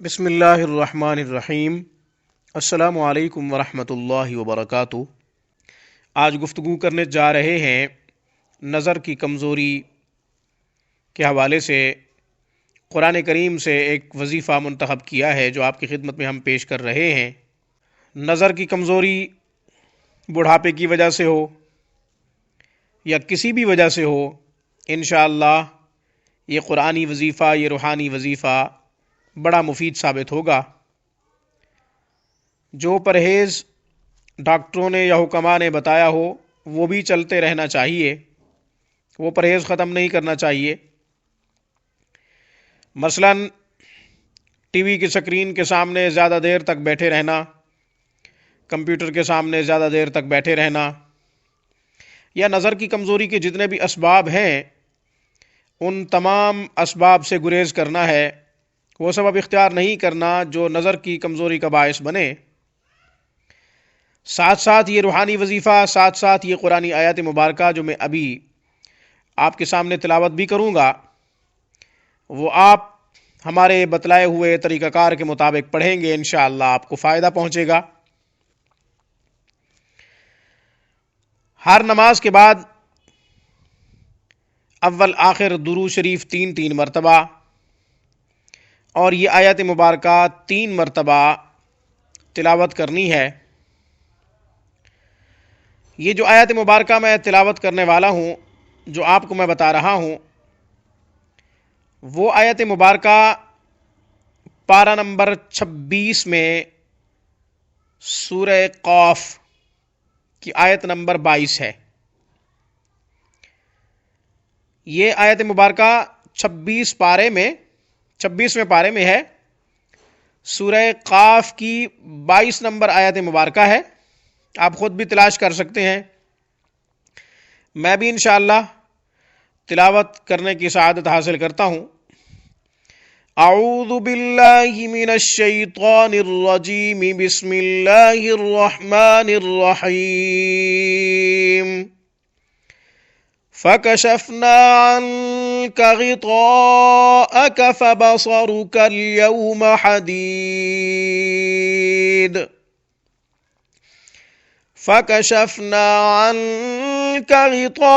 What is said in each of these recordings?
بسم اللہ الرحمن الرحیم۔ السلام علیکم ورحمۃ اللہ وبرکاتہ۔ آج گفتگو کرنے جا رہے ہیں نظر کی کمزوری کے حوالے سے۔ قرآن کریم سے ایک وظیفہ منتخب کیا ہے جو آپ کی خدمت میں ہم پیش کر رہے ہیں۔ نظر کی کمزوری بڑھاپے کی وجہ سے ہو یا کسی بھی وجہ سے ہو، انشاءاللہ یہ قرآنی وظیفہ، یہ روحانی وظیفہ بڑا مفید ثابت ہوگا۔ جو پرہیز ڈاکٹروں نے یا حکماء نے بتایا ہو وہ بھی چلتے رہنا چاہیے، وہ پرہیز ختم نہیں کرنا چاہیے۔ مثلا ٹی وی کی سکرین کے سامنے زیادہ دیر تک بیٹھے رہنا، کمپیوٹر کے سامنے زیادہ دیر تک بیٹھے رہنا، یا نظر کی کمزوری کے جتنے بھی اسباب ہیں ان تمام اسباب سے گریز کرنا ہے، وہ سبب اختیار نہیں کرنا جو نظر کی کمزوری کا باعث بنے۔ ساتھ ساتھ یہ روحانی وظیفہ، ساتھ ساتھ یہ قرآنی آیات مبارکہ جو میں ابھی آپ کے سامنے تلاوت بھی کروں گا، وہ آپ ہمارے بتلائے ہوئے طریقہ کار کے مطابق پڑھیں گے، انشاءاللہ آپ کو فائدہ پہنچے گا۔ ہر نماز کے بعد اول آخر درود شریف 3 مرتبہ، اور یہ آیت مبارکہ 3 مرتبہ تلاوت کرنی ہے۔ یہ جو آیت مبارکہ میں تلاوت کرنے والا ہوں، جو آپ کو میں بتا رہا ہوں، وہ آیت مبارکہ پارہ نمبر 26 میں سورہ قاف کی آیت نمبر 22 ہے۔ یہ آیت مبارکہ 26ویں پارے میں ہے، سورہ قاف کی 22 نمبر آیت مبارکہ ہے۔ آپ خود بھی تلاش کر سکتے ہیں، میں بھی انشاءاللہ تلاوت کرنے کی سعادت حاصل کرتا ہوں۔ اعوذ باللہ من الشیطان الرجیم، بسم اللہ الرحمن الرحیم۔ فَكَشَفْنَا عَنْكَ غِطَاءَكَ فَبَصَرُكَ الْيَوْمَ حَدِيدٌ فَكَشَفْنَا عَنْكَ غِطَاءَكَ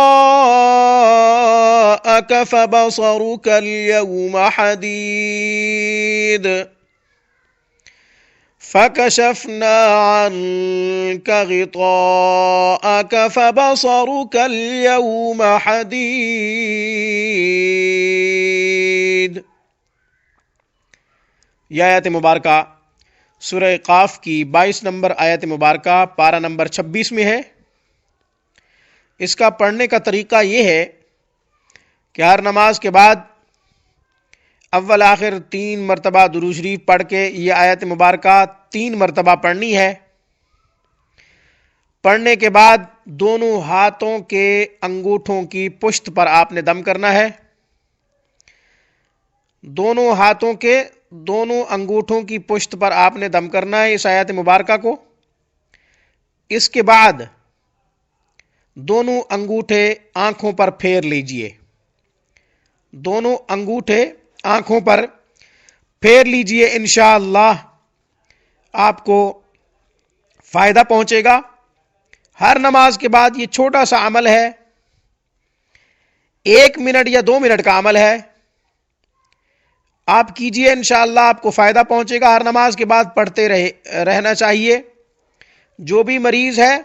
فَبَصَرُكَ الْيَوْمَ حَدِيدٌ فَكَشَفْنَا عَنْكَ غِطَاءَكَ فَبَصَرُكَ الْيَوْمَ حَدِيدٌ۔ یہ آیت مبارکہ سورہ قاف کی 22 نمبر آیت مبارکہ پارہ نمبر 26 میں ہے۔ اس کا پڑھنے کا طریقہ یہ ہے کہ ہر نماز کے بعد اول آخر 3 مرتبہ درود شریف پڑھ کے یہ آیت مبارکہ 3 مرتبہ پڑھنی ہے۔ پڑھنے کے بعد دونوں ہاتھوں کے انگوٹھوں کی پشت پر آپ نے دم کرنا ہے، دونوں ہاتھوں کے دونوں انگوٹھوں کی پشت پر آپ نے دم کرنا ہے اس آیت مبارکہ کو۔ اس کے بعد دونوں انگوٹھے آنکھوں پر پھیر لیجئے، دونوں انگوٹھے آنکھوں پر پھیر لیجئے، انشاءاللہ آپ کو فائدہ پہنچے گا۔ ہر نماز کے بعد یہ چھوٹا سا عمل ہے، 1 منٹ یا 2 منٹ کا عمل ہے، آپ کیجئے، انشاءاللہ آپ کو فائدہ پہنچے گا۔ ہر نماز کے بعد پڑھتے رہنا چاہیے۔ جو بھی مریض ہے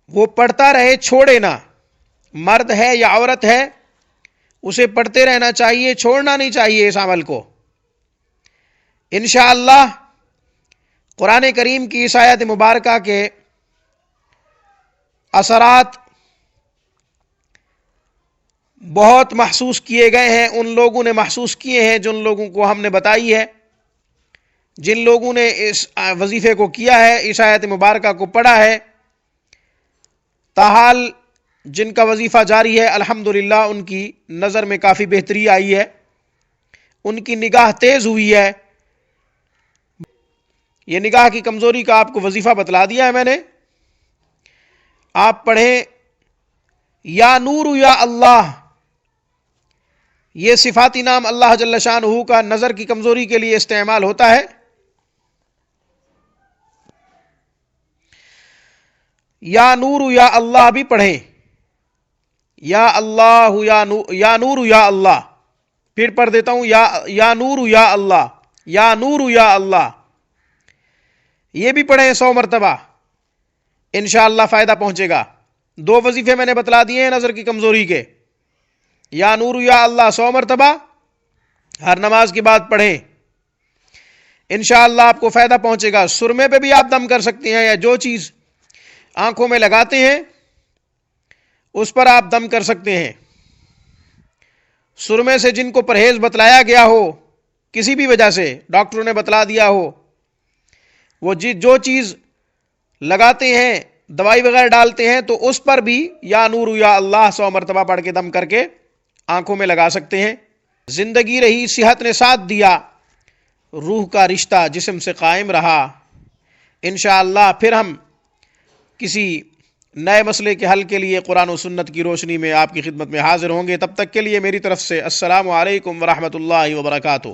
وہ پڑھتا رہے، چھوڑے نہ، مرد ہے یا عورت ہے، اسے پڑھتے رہنا چاہیے، چھوڑنا نہیں چاہیے اس عمل کو۔ انشاءاللہ قرآن کریم کی اس آیت مبارکہ کے اثرات بہت محسوس کیے گئے ہیں، ان لوگوں نے محسوس کیے ہیں جن لوگوں کو ہم نے بتائی ہے، جن لوگوں نے اس وظیفے کو کیا ہے، اس آیت مبارکہ کو پڑھا ہے، تاحال جن کا وظیفہ جاری ہے الحمدللہ ان کی نظر میں کافی بہتری آئی ہے، ان کی نگاہ تیز ہوئی ہے۔ یہ نگاہ کی کمزوری کا آپ کو وظیفہ بتلا دیا ہے میں نے۔ آپ پڑھیں یا نور یا اللہ، یہ صفاتی نام اللہ جل شانہ کا نظر کی کمزوری کے لیے استعمال ہوتا ہے؟ یا نور یا اللہ بھی پڑھیں، یا اللہ یا نور یا اللہ، پھر پڑھ دیتا ہوں، یا نور یا اللہ، یا نور یا اللہ، یہ بھی پڑھیں 100 مرتبہ، انشاءاللہ فائدہ پہنچے گا۔ 2 وظیفے میں نے بتلا دیے ہیں نظر کی کمزوری کے۔ یا نور یا اللہ 100 مرتبہ ہر نماز کے بعد پڑھیں، انشاءاللہ آپ کو فائدہ پہنچے گا۔ سرمے پہ بھی آپ دم کر سکتے ہیں، یا جو چیز آنکھوں میں لگاتے ہیں اس پر آپ دم کر سکتے ہیں۔ سرمے سے جن کو پرہیز بتلایا گیا ہو، کسی بھی وجہ سے ڈاکٹروں نے بتلا دیا ہو، وہ جو چیز لگاتے ہیں، دوائی وغیرہ ڈالتے ہیں، تو اس پر بھی یا نور یا اللہ 100 مرتبہ پڑھ کے دم کر کے آنکھوں میں لگا سکتے ہیں۔ زندگی رہی، صحت نے ساتھ دیا، روح کا رشتہ جسم سے قائم رہا، انشاءاللہ پھر ہم کسی نئے مسئلے کے حل کے لیے قرآن و سنت کی روشنی میں آپ کی خدمت میں حاضر ہوں گے۔ تب تک کے لیے میری طرف سے السلام علیکم ورحمۃ اللہ وبرکاتہ۔